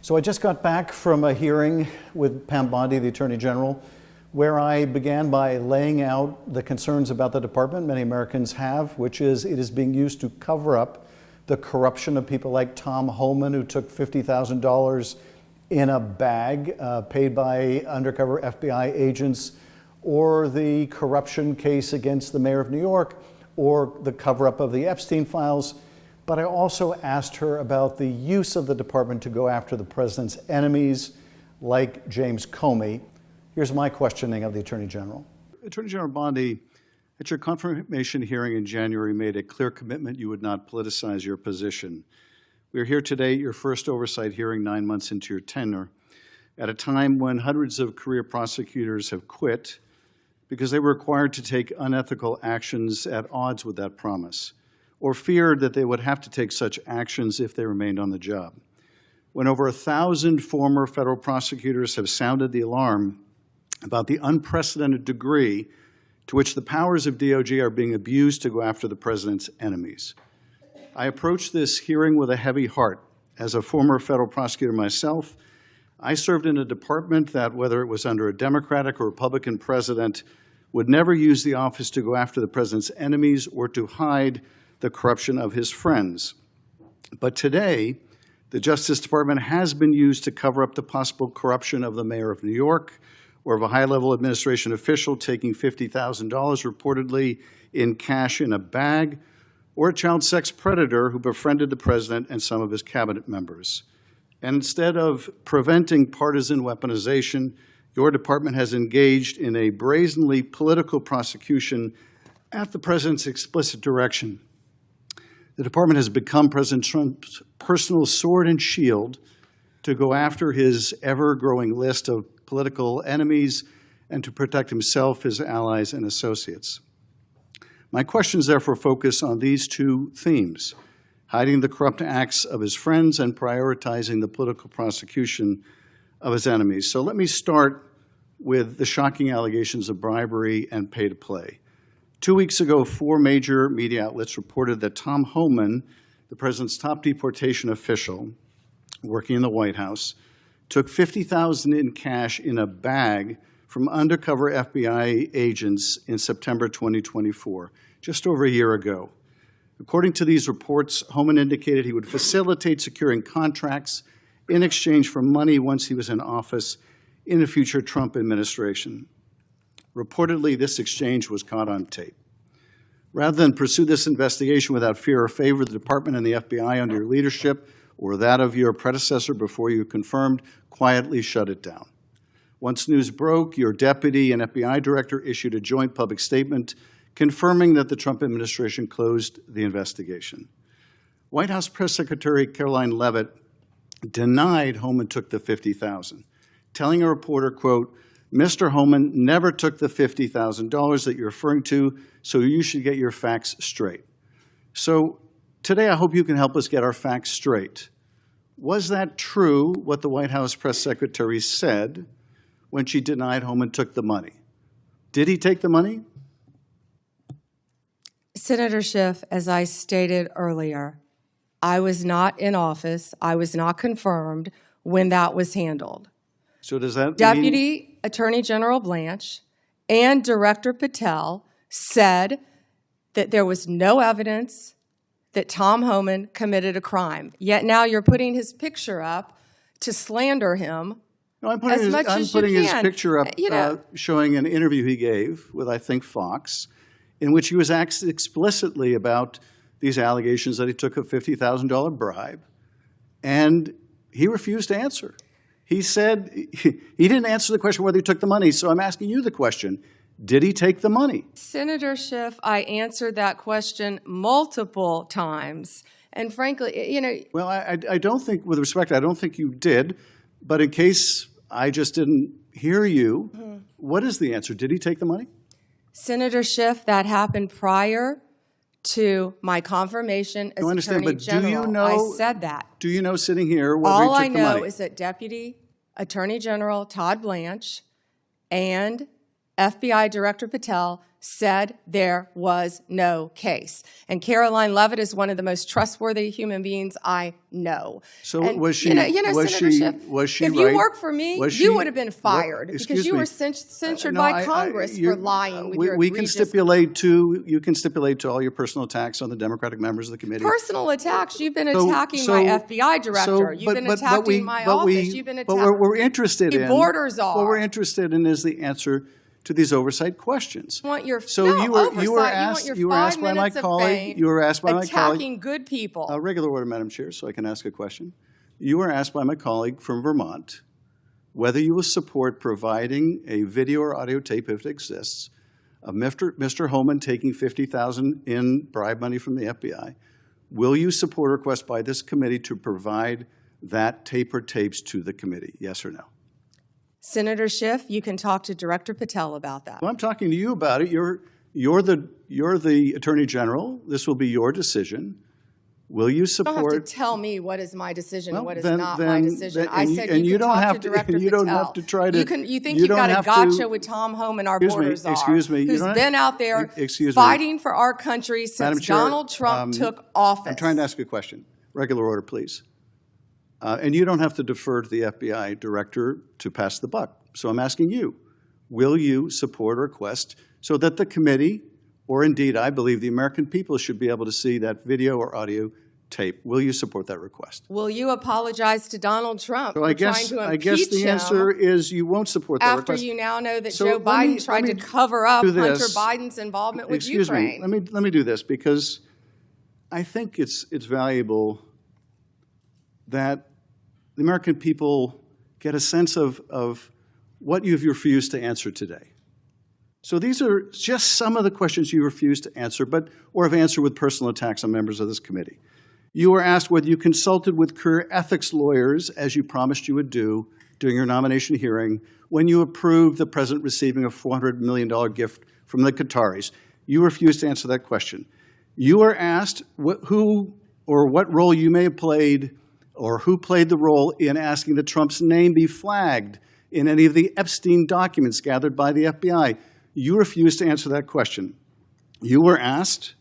So I just got back from a hearing with Pam Bondi, the Attorney General, where I began by laying out the concerns about the department many Americans have, which is it is being used to cover up the corruption of people like Tom Homan, who took $50,000 in a bag paid by undercover FBI agents, or the corruption case against the mayor of New York, or the cover-up of the Epstein files. But I also asked her about the use of the department to go after the president's enemies, like James Comey. Here's my questioning of the Attorney General. Attorney General Bondi, at your confirmation hearing in January, made a clear commitment you would not politicize your position. We are here today at your first oversight hearing 9 months into your tenure, at a time when hundreds of career prosecutors have quit because they were required to take unethical actions at odds with that promise, or feared that they would have to take such actions if they remained on the job. When over 1,000 former federal prosecutors have sounded the alarm about the unprecedented degree to which the powers of DOJ are being abused to go after the president's enemies. I approach this hearing with a heavy heart. As a former federal prosecutor myself, I served in a department that, whether it was under a Democratic or Republican president, would never use the office to go after the president's enemies or to hide the corruption of his friends. But today, the Justice Department has been used to cover up the possible corruption of the mayor of New York or of a high-level administration official taking $50,000 reportedly in cash in a bag, or a child sex predator who befriended the president and some of his cabinet members. And instead of preventing partisan weaponization, your department has engaged in a brazenly political prosecution at the president's explicit direction. The department has become President Trump's personal sword and shield to go after his ever-growing list of political enemies and to protect himself, his allies, and associates. My questions therefore focus on these two themes: hiding the corrupt acts of his friends and prioritizing the political prosecution of his enemies. So let me start with the shocking allegations of bribery and pay-to-play. 2 weeks ago, 4 major media outlets reported that Tom Homan, the president's top deportation official working in the White House, took $50,000 in cash in a bag from undercover FBI agents in September 2024, just over a year ago. According to these reports, Homan indicated he would facilitate securing contracts in exchange for money once he was in office in a future Trump administration. Reportedly, this exchange was caught on tape. Rather than pursue this investigation without fear or favor, the department and the FBI under your leadership or that of your predecessor before you confirmed quietly shut it down. Once news broke, your deputy and FBI director issued a joint public statement confirming that the Trump administration closed the investigation. White House Press Secretary Caroline Leavitt denied Homan took the $50,000, telling a reporter, quote, "Mr. Homan never took the $50,000 that you're referring to, so you should get your facts straight." So today I hope you can help us get our facts straight. Was that true, what the White House press secretary said when she denied Homan took the money? Did he take the money? Senator Schiff, as I stated earlier, I was not in office. I was not confirmed when that was handled. So does that Deputy Attorney General Blanche and Director Patel said that there was no evidence that Tom Homan committed a crime. Yet now you're putting his picture up to slander him. No, I'm putting his picture up showing an interview he gave with, I think, Fox, in which he was asked explicitly about these allegations that he took a $50,000 bribe, and he refused to answer. He said he didn't answer the question whether he took the money, so I'm asking you the question. Did he take the money? Senator Schiff, I answered that question multiple times. And frankly, Well, I don't think, with respect, I don't think you did. But in case I just didn't hear you, what is the answer? Did he take the money? Senator Schiff, that happened prior to my confirmation as Attorney General. I said that. Do you know, sitting here, whether he took the money? All I know is that Deputy Attorney General Todd Blanche and FBI Director Patel said there was no case. And Caroline Leavitt is one of the most trustworthy human beings I know. So And, was she? Senator Schiff, was she if right? you worked for me, you would have been fired because you were censured No, by Congress for lying with your we egregious... You can stipulate to all your personal attacks on the Democratic members of the committee. Personal attacks. You've been attacking my FBI director. You've been attacking my office. You've been attacking... But what we're interested in... borders are. What we're interested in is the answer to these oversight questions. You want your you were asked by my colleague. You were asked by my colleague attacking good people. Regular order, Madam Chair, so I can ask a question. You were asked by my colleague from Vermont whether you will support providing a video or audio tape, if it exists, of Mr. Homan taking $50,000 in bribe money from the FBI. Will you support a request by this committee to provide that tape or tapes to the committee? Yes or no? Senator Schiff, you can talk to Director Patel about that. Well, I'm talking to you about it. You're the Attorney General. This will be your decision. Will you support? You don't have to tell me what is my decision and what is not my decision. I said you can talk to Director Patel. You don't have to try to. You think you've got a gotcha with Tom Homan, our borders czar, excuse me. who's been out there fighting for our country since Donald Trump took office. I'm trying to ask a question. Regular order, please. And you don't have to defer to the FBI director to pass the buck. So I'm asking you, will you support a request so that the committee, or indeed I believe the American people, should be able to see that video or audio tape? Will you support that request? Will you apologize to Donald Trump for trying to impeach him? I guess the answer is you won't support that request. After you now know that Joe Biden tried to cover up Hunter Biden's involvement with Ukraine. Let me do this, because I think it's valuable that the American people get a sense of what you've refused to answer today. So these are just some of the questions you refused to answer, or have answered with personal attacks on members of this committee. You were asked whether you consulted with career ethics lawyers, as you promised you would do during your nomination hearing, when you approved the president receiving a $400 million gift from the Qataris. You refused to answer that question. You were asked who or what role you may have played, or who played the role in asking that Trump's name be flagged in any of the Epstein documents gathered by the FBI. You refused to answer that question. You were asked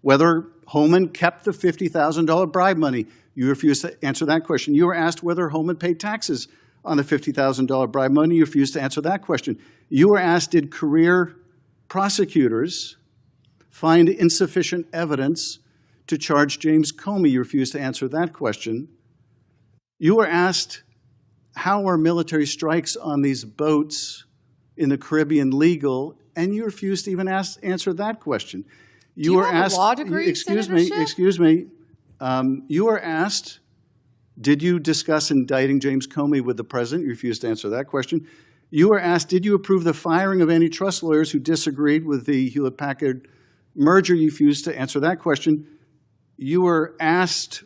whether Homan kept the $50,000 bribe money. You refused to answer that question. You were asked whether Homan paid taxes on the $50,000 bribe money. You refused to answer that question. You were asked, did career prosecutors find insufficient evidence to charge James Comey? You refused to answer that question. You were asked, how are military strikes on these boats in the Caribbean legal? And you refused to even answer that question. You were asked, a law degree, excuse me. You were asked, did you discuss indicting James Comey with the president? You refused to answer that question. You were asked, did you approve the firing of antitrust lawyers who disagreed with the Hewlett-Packard merger? You refused to answer that question. You were asked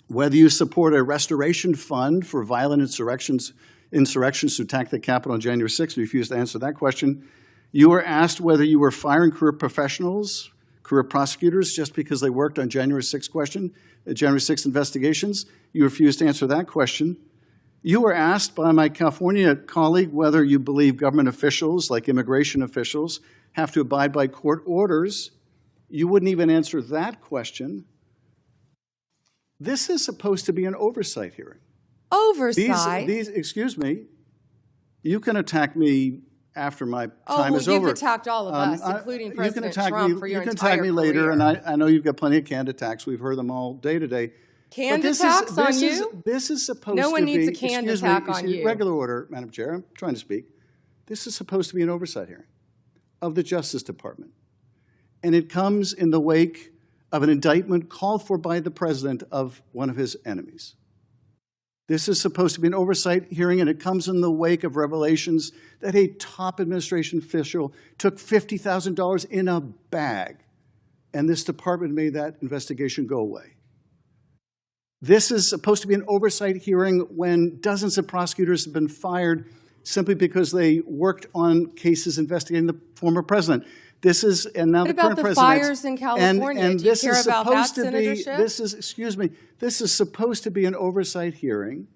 whether you support a restoration fund for violent insurrections to attack the Capitol on January 6th. You refused to answer that question. You were asked whether you were firing career professionals, career prosecutors, just because they worked on January 6th investigations. You refused to answer that question. You were asked by my California colleague whether you believe government officials, like immigration officials, have to abide by court orders. You wouldn't even answer that question. This is supposed to be an oversight hearing. Oversight? Excuse me, you can attack me after my time is over. You've attacked all of us, including President Trump, for your entire career. You can attack me later, and I know you've got plenty of canned attacks. We've heard them all day to day. Canned attacks on you? This is supposed to be... No one needs a canned attack on you. Regular order, Madam Chair. I'm trying to speak. This is supposed to be an oversight hearing of the Justice Department. And it comes in the wake of an indictment called for by the president of one of his enemies. This is supposed to be an oversight hearing, and it comes in the wake of revelations that a top administration official took $50,000 in a bag, and this department made that investigation go away. This is supposed to be an oversight hearing when dozens of prosecutors have been fired simply because they worked on cases investigating the former president. This is, and now the current president. What about the fires in California? Do you care about that, Senator Schiff? This is supposed to be an oversight hearing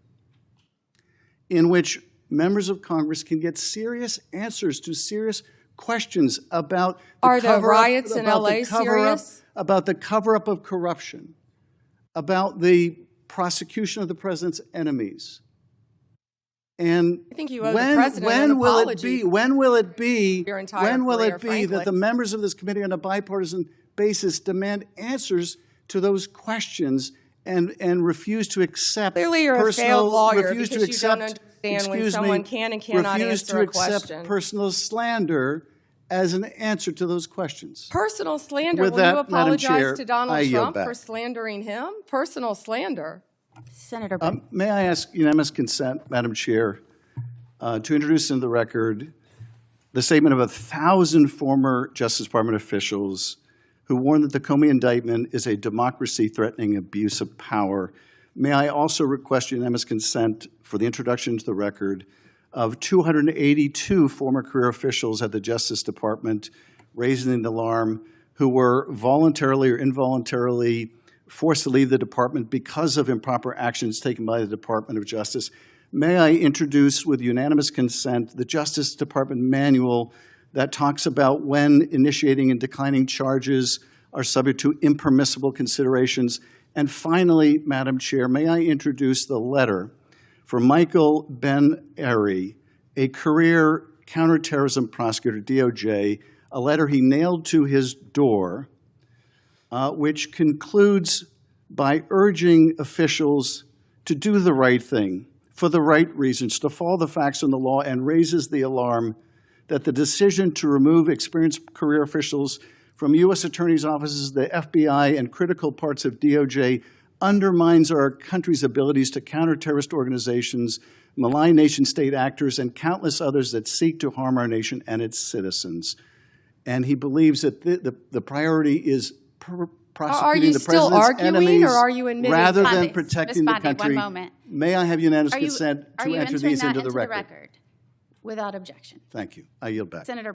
in which members of Congress can get serious answers to serious questions about Are the riots in LA serious? About the cover-up of corruption, about the prosecution of the president's enemies. And I think you owe the president an apology. When will it be Your entire career, frankly. that the members of this committee on a bipartisan basis demand answers to those questions and refuse to accept Clearly you're a failed lawyer because you don't understand when someone can and cannot answer a question. Refuse to accept personal slander as an answer to those questions. Personal slander? With Will that, you apologize Madam Chair, to Donald I yield Trump back. for slandering him? Personal slander. Senator Bondi. May I ask unanimous consent, Madam Chair, to introduce into the record the statement of 1,000 former Justice Department officials who warned that the Comey indictment is a democracy-threatening abuse of power. May I also request unanimous consent for the introduction into the record of 282 former career officials at the Justice Department raising the alarm who were voluntarily or involuntarily forced to leave the department because of improper actions taken by the Department of Justice. May I introduce with unanimous consent the Justice Department manual that talks about when initiating and declining charges are subject to impermissible considerations. And finally, Madam Chair, may I introduce the letter from Michael Ben-Ari, a career counterterrorism prosecutor, DOJ, a letter he nailed to his door, which concludes by urging officials to do the right thing for the right reasons, to follow the facts and the law, and raises the alarm that the decision to remove experienced career officials from U.S. attorneys' offices, the FBI, and critical parts of DOJ undermines our country's abilities to counter terrorist organizations, malign nation-state actors, and countless others that seek to harm our nation and its citizens. And he believes that the priority is prosecuting the president's enemies or are you admitting? rather Ms. than Bondi, protecting Ms. the Bondi, country. one moment. May I have unanimous consent to enter these into the record? Without objection. Thank you. I yield back. Senator